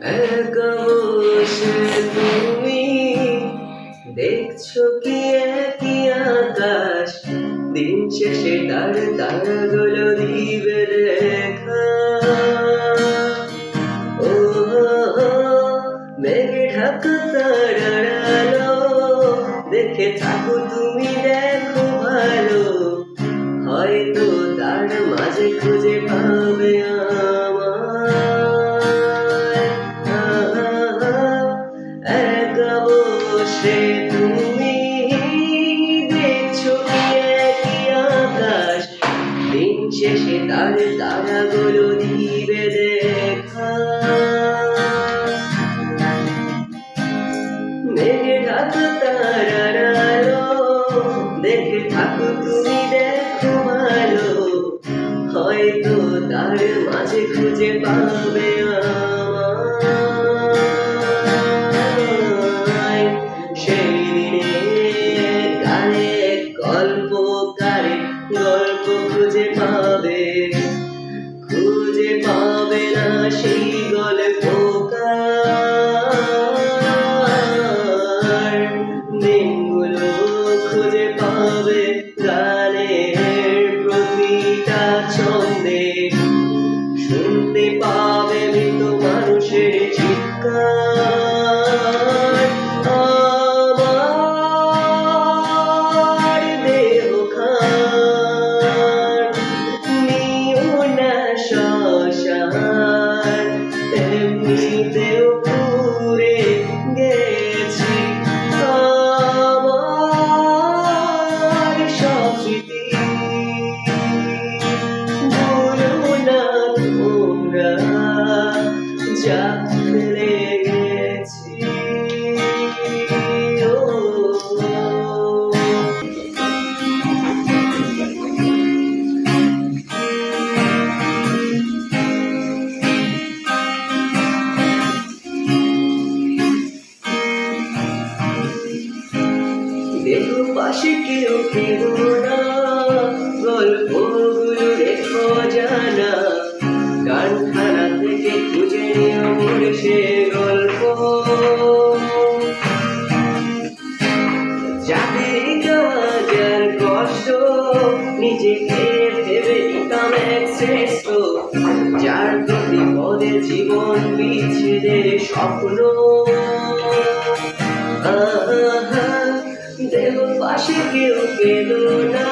একা বসে তুমি দেখছো কি একই আকাশ, দিন শেষে তার তারাগুলো দিবে দেখা। ও মেঘে ঢাকা তারার আলো, দেখে থাকো তুমি দেখো ভালো, হয়তো তার মাঝে খুঁজে পাবে একা বসে তুমি দেখছো কি একই আকাশ, দিন শেষে তার তারাগুলো দিবে দেখা। মেঘে ঢাকা তারার আলো, দেখে থাকো তুমি দেখো ভালো, হয়তো তার মাঝে খুঁজে পাবে আমায়। সেই দিনের গানে গল্পকারে গল্প খুঁজে পাবে, খুঁজে পাবে না সেই গল্পকার। দিনগুলো খুঁজে পাবে গানের প্রতিটা ছন্দে, শুনতে পাবে মৃত মানুষের চিৎকার। আমার দেহ খান নিও না শ্মশান, এমনিতেও পুড়ে গেছি আমার সব স্মৃতি। ভুলো না তোমরা যা ফেলে গেছি। দেখো পাশে কেউ কেউ না, গল্পগুলো রেখো জানা, গানখানা থেকে খুঁজে নিও মোর সে গল্প। যাদের কাজের কষ্ট নিজেকে ভেবে নিতাম এক শ্রেষ্ঠ, যার প্রতি পদে জীবন বিচ্ছেদের স্বপ্ন। দেহ পাশে কেউ পেল না,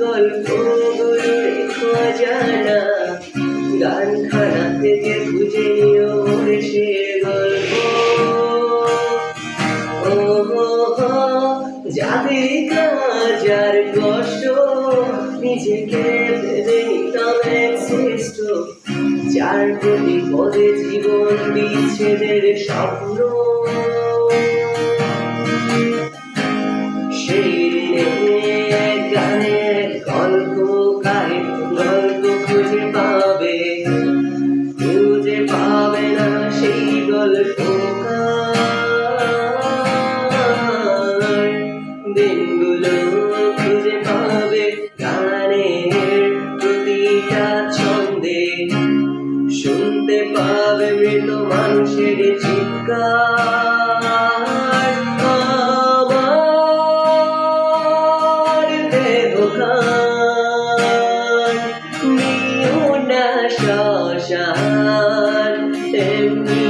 গল্পগুলো রেখো জানা, গানখানা থেকে খুঁজে নিও মোর সে গল্প। যাদের কাজার কষ্ট নিজেকে ভেবে নিতাম এক শ্রেষ্ঠ, যার প্রতি পদে জীবন বিচ্ছেদের স্বপ্ন। সেই দিনে গানে গল্পকারে গল্প খুঁজে পাবে, খুঁজে পাবে না সেই গল্পকার। দিনগুলো খুঁজে পাবে গানের প্রতিটা ছন্দে, শুনতে পাবে মৃত মানুষের চিৎকার। আমার দেহ খান নিও না শ্মশান, এমনি